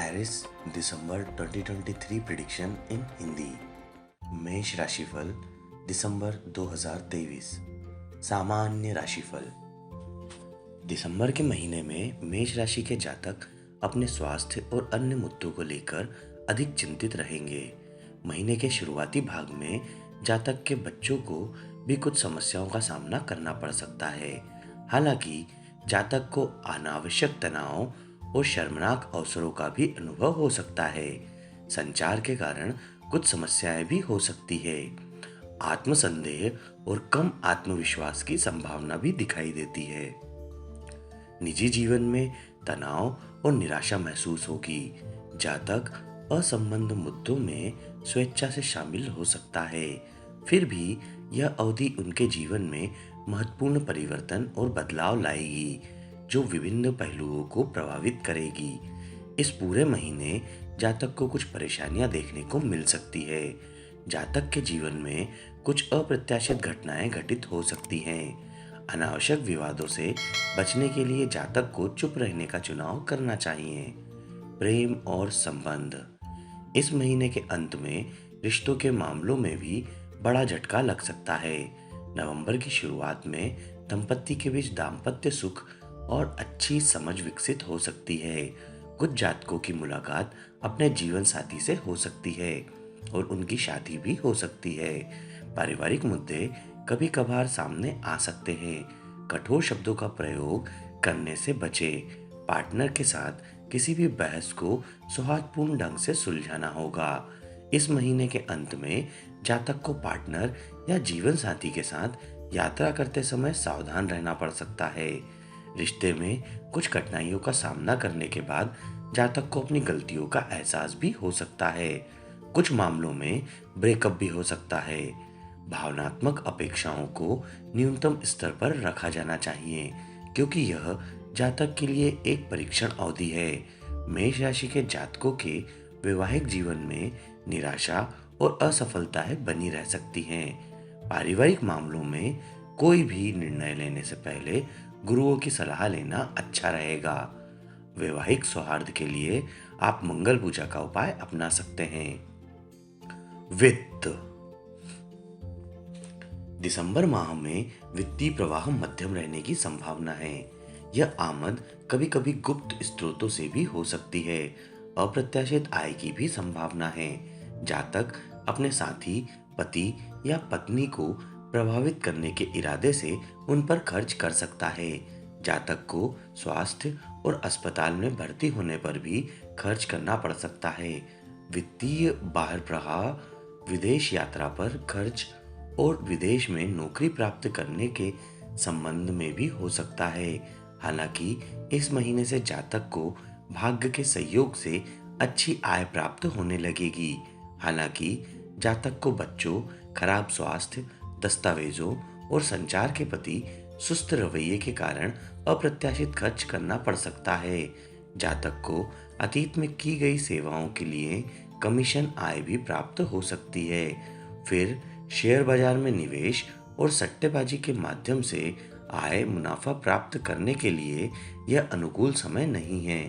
Eris दिसंबर 2023 prediction इन हिंदी। मेष राशिफल दिसंबर 2023। सामान्य राशिफल। दिसंबर के महीने में मेष राशि के जातक अपने स्वास्थ्य और अन्य मुद्दों को लेकर अधिक चिंतित रहेंगे। महीने के शुरुआती भाग में जातक के बच्चों को भी कुछ समस्याओं का सामना करना पड़ सकता है। हालांकि जातक को अनावश्यक तनाव और शर्मनाक अवसरों का भी अनुभव हो सकता है। संचार के कारण कुछ समस्याएं भी हो सकती है। आत्मसंदेह और कम आत्मविश्वास की संभावना भी दिखाई देती है। निजी जीवन में तनाव और निराशा महसूस होगी। जातक असंबद्ध मुद्दों में स्वेच्छा से शामिल हो सकता है। फिर भी यह अवधि उनके जीवन में महत्वपूर्ण परिवर्तन और बदलाव लाएगी, जो विभिन्न पहलुओं को प्रभावित करेगी। इस पूरे महीने जातक को कुछ परेशानियां देखने को मिल सकती है। जातक के जीवन में कुछ अप्रत्याशित घटनाएं घटित हो सकती हैं। अनावश्यक विवादों से बचने के लिए जातक को चुप रहने का चुनाव करना चाहिए। प्रेम और संबंध। इस महीने के अंत में रिश्तों के मामलों में भी बड़ा झटका लग सकता है। नवंबर की शुरुआत में दंपत्ति के बीच दाम्पत्य सुख और अच्छी समझ विकसित हो सकती है। कुछ जातकों की मुलाकात अपने जीवन साथी से हो सकती है और उनकी शादी भी हो सकती है। पारिवारिक मुद्दे कभी कभार सामने आ सकते हैं। कठोर शब्दों का प्रयोग करने से बचें। पार्टनर के साथ किसी भी बहस को सौहार्दपूर्ण ढंग से सुलझाना होगा। इस महीने के अंत में जातक को पार्टनर या जीवन साथी के साथ यात्रा करते समय सावधान रहना पड़ सकता है। रिश्ते में कुछ कठिनाइयों का सामना करने के बाद जातक को अपनी गलतियों का एहसास भी हो सकता है। कुछ मामलों में ब्रेकअप भी हो सकता है। भावनात्मक अपेक्षाओं को न्यूनतम स्तर पर रखा जाना चाहिए, क्योंकि यह जातक के लिए एक परीक्षण अवधि है। मेष राशि के जातकों के वैवाहिक जीवन में निराशा और असफलताएं बनी रह सकती हैं। पारिवारिक मामलों में कोई भी निर्णय लेने से पहले गुरुओं की सलाह लेना अच्छा रहेगा। वैवाहिक सौहार्द के लिए आप मंगल पूजा का उपाय अपना सकते हैं। वित्त। दिसंबर माह में वित्तीय प्रवाह मध्यम रहने की संभावना है। यह आमद कभी कभी गुप्त स्रोतों से भी हो सकती है। अप्रत्याशित आय की भी संभावना है। जातक अपने साथी, पति या पत्नी को प्रभावित करने के इरादे से उन पर खर्च कर सकता है। जातक को स्वास्थ्य और अस्पताल में भर्ती होने पर भी खर्च करना पड़ सकता है। वित्तीय बाहर प्रवाह, विदेश यात्रा पर खर्च और विदेश में नौकरी प्राप्त करने के संबंध में भी हो सकता है। हालांकि इस महीने से जातक को भाग्य के सहयोग से अच्छी आय प्राप्त होने लगेगी। हालांकि जातक को बच्चों, खराब स्वास्थ्य, दस्तावेजों और संचार के प्रति सुस्त रवैये के कारण अप्रत्याशित खर्च करना पड़ सकता है। जातक को अतीत में की गई सेवाओं के लिए कमीशन आय भी प्राप्त हो सकती है। फिर शेयर बाजार में निवेश और सट्टेबाजी के माध्यम से आय मुनाफा प्राप्त करने के लिए यह अनुकूल समय नहीं है।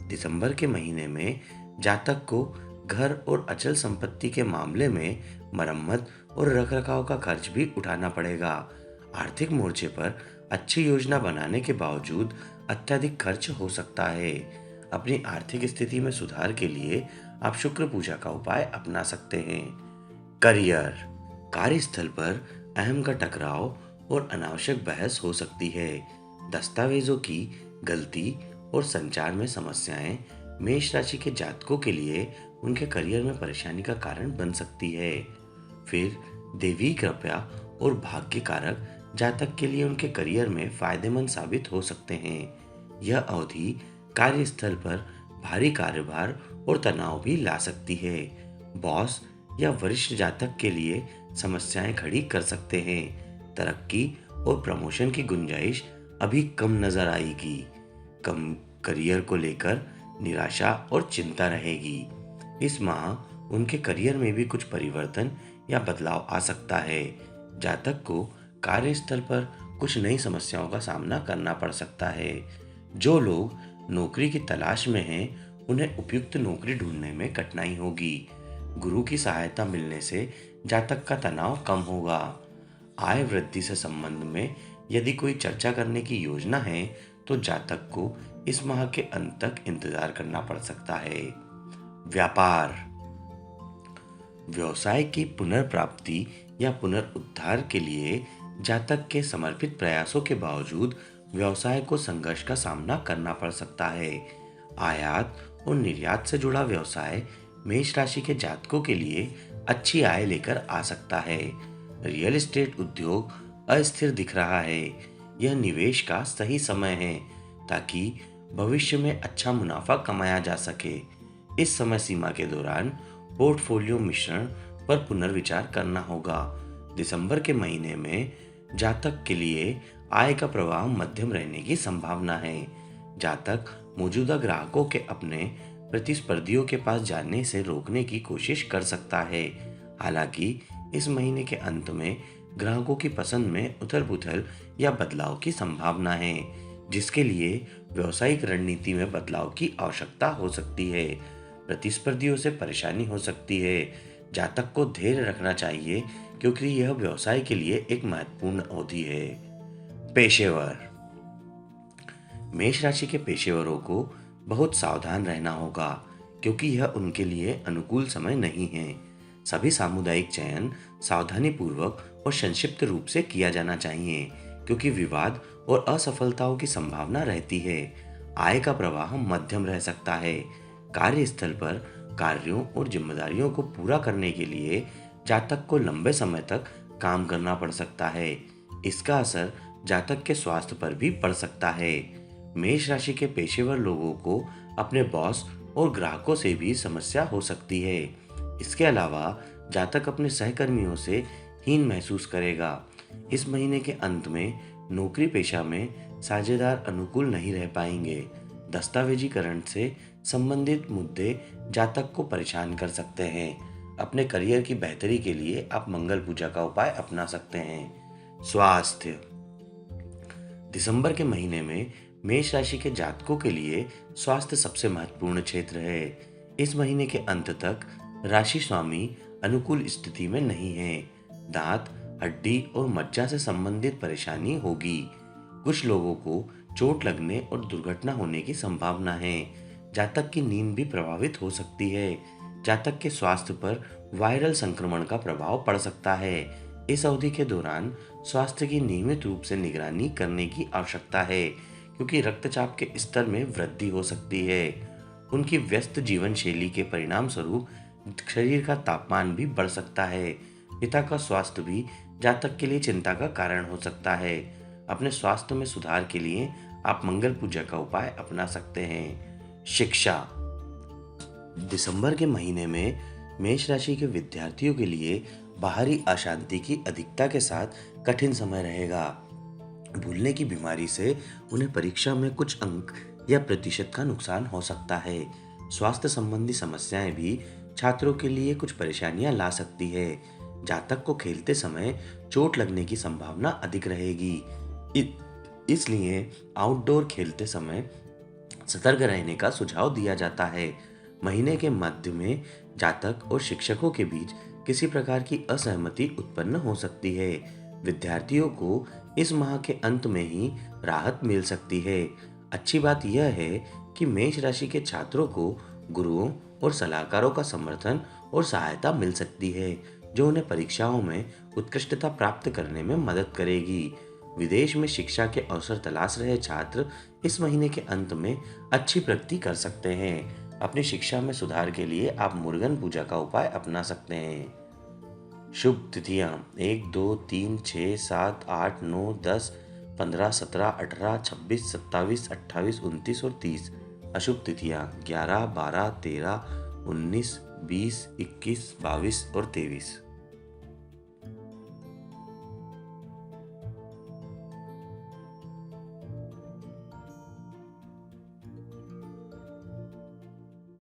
दिसंबर के महीने में जातक को घर और अचल संपत्ति के मामले में मरम्मत और रखरखाव का खर्च भी उठाना पड़ेगा। आर्थिक मोर्चे पर अच्छी योजना बनाने के बावजूद अत्यधिक खर्च हो सकता है। अपनी आर्थिक स्थिति में सुधार के लिए आप शुक्र पूजा का उपाय अपना सकते हैं। करियर। कार्यस्थल पर अहम का टकराव और अनावश्यक बहस हो सकती है। दस्तावेजों की गलती और संचार में समस्याएं मेष राशि के जातकों के लिए उनके करियर में परेशानी का कारण बन सकती है। फिर देवी कृपा और भाग्य कारक जातक के लिए उनके करियर में फायदेमंद साबित हो सकते हैं। यह अवधि कार्यस्थल पर भारी कार्यभार और तनाव भी ला सकती है। बॉस या वरिष्ठ जातक के लिए समस्याएं खड़ी कर सकते हैं। तरक्की और प्रमोशन की गुंजाइश अभी कम नजर आएगी। कम करियर को लेकर निराशा और चिंता रहेगी। इस माह उनके करियर में भी कुछ परिवर्तन या बदलाव आ सकता है। जातक को कार्यस्थल पर कुछ नई समस्याओं का सामना करना पड़ सकता है। जो लोग नौकरी की तलाश में हैं, उन्हें उपयुक्त नौकरी ढूंढने में कठिनाई होगी। गुरु की सहायता मिलने से जातक का तनाव कम होगा। आय वृद्धि से संबंध में यदि कोई चर्चा करने की योजना है तो जातक को इस माह के अंत तक इंतजार करना पड़ सकता है। व्यापार, व्यवसाय की पुनर्प्राप्ति या पुनरुद्धार के लिए जातक के समर्पित प्रयासों के बावजूद व्यवसाय को संघर्ष का सामना करना पड़ सकता है। आयात और निर्यात से जुड़ा व्यवसाय मेष राशि के जातकों के लिए अच्छी आय लेकर आ सकता है। रियल एस्टेट उद्योग अस्थिर दिख रहा है। यह निवेश का सही समय है ताकि भविष्य में अच्छा मुनाफा कमाया जा सके। इस समय सीमा के दौरान पोर्टफोलियो मिश्रण पर पुनर्विचार करना होगा। दिसंबर के महीने में जातक के लिए आय का प्रवाह मध्यम रहने की संभावना है। जातक मौजूदा ग्राहकों के अपने प्रतिस्पर्धियों के पास जाने से रोकने की कोशिश कर सकता है। हालांकि इस महीने के अंत में ग्राहकों की पसंद में उथल-पुथल या बदलाव की संभावना है, जिसके लिए व्यावसायिक रणनीति में बदलाव की आवश्यकता हो सकती है। प्रतिस्पर्धियों से परेशानी हो सकती है। जातक को धैर्य रखना चाहिए क्योंकि यह व्यवसाय के लिए एक महत्वपूर्ण अवधि है। पेशेवर, मेष राशि के पेशेवरों को बहुत सावधान रहना होगा क्योंकि यह उनके लिए अनुकूल समय नहीं है। सभी सामुदायिक चयन सावधानी पूर्वक और संक्षिप्त रूप से किया जाना चाहिए क्योंकि विवाद और असफलताओं की संभावना रहती है। आय का प्रवाह मध्यम रह सकता है। कार्यस्थल पर कार्यों और जिम्मेदारियों को पूरा करने के लिए जातक को लंबे समय तक काम करना पड़ सकता है। इसका असर जातक के स्वास्थ्य पर भी पड़ सकता है। मेष राशि के पेशेवर लोगों को अपने बॉस और ग्राहकों से भी समस्या हो सकती है। इसके अलावा जातक अपने सहकर्मियों से हीन महसूस करेगा। इस महीने के अंत में नौकरी पेशा में साझेदार अनुकूल नहीं रह पाएंगे। दस्तावेजीकरण से संबंधित मुद्दे जातक को परेशान कर सकते हैं। अपने करियर की बेहतरी के लिए आप मंगल पूजा का उपाय अपना सकते हैं। स्वास्थ्य, दिसंबर के महीने में मेष राशि के जातकों के लिए स्वास्थ्य सबसे महत्वपूर्ण क्षेत्र है। इस महीने के अंत तक राशि स्वामी अनुकूल स्थिति में नहीं है। दांत, हड्डी और मज्जा से संबंधित परेशानी होगी। कुछ लोगों को चोट लगने और दुर्घटना होने की संभावना है। जातक की नींद भी प्रभावित हो सकती है। जातक के स्वास्थ्य पर वायरल संक्रमण का प्रभाव पड़ सकता है। इस अवधि के दौरान स्वास्थ्य की नियमित रूप से निगरानी करने की आवश्यकता है क्योंकि रक्तचाप के स्तर में वृद्धि हो सकती है। उनकी व्यस्त जीवन शैली के परिणाम स्वरूप शरीर का तापमान भी बढ़ सकता है। पिता का स्वास्थ्य भी जातक के लिए चिंता का कारण हो सकता है। अपने स्वास्थ्य में सुधार के लिए आप मंगल पूजा का उपाय अपना सकते हैं। शिक्षा, दिसंबर के महीने में मेष राशि के विद्यार्थियों के लिए बाहरी अशांति की अधिकता के साथ कठिन समय रहेगा। भूलने की बीमारी से उन्हें परीक्षा में कुछ अंक या प्रतिशत का नुकसान हो सकता है। स्वास्थ्य संबंधी समस्याएं भी छात्रों के लिए कुछ परेशानियां ला सकती है। जातक को खेलते समय चोट लगने की संभावना अधिक रहेगी। इसलिए आउटडोर खेलते समय सतर्क रहने का सुझाव दिया जाता है। महीने के मध्य में जातक और शिक्षकों के बीच किसी प्रकार की असहमति उत्पन्न हो सकती है। विद्यार्थियों को इस माह के अंत में ही राहत मिल सकती है। अच्छी बात यह है कि मेष राशि के छात्रों को गुरुओं और सलाहकारों का समर्थन और सहायता मिल सकती है जो उन्हें परीक्षाओं में उत्कृष्टता प्राप्त करने में मदद करेगी। विदेश में शिक्षा के अवसर तलाश रहे छात्र इस महीने के अंत में अच्छी प्रगति कर सकते हैं। अपनी शिक्षा में सुधार के लिए आप मुर्गन पूजा का उपाय अपना सकते हैं। शुभ तिथियां 1, 2, 3, 6, 7, 8, 9, 10, 15, 17, 18, 26, 27, 28, 29 और 30। अशुभ तिथियां 11, 12, 13, 19, 20, 21, 22 और 23।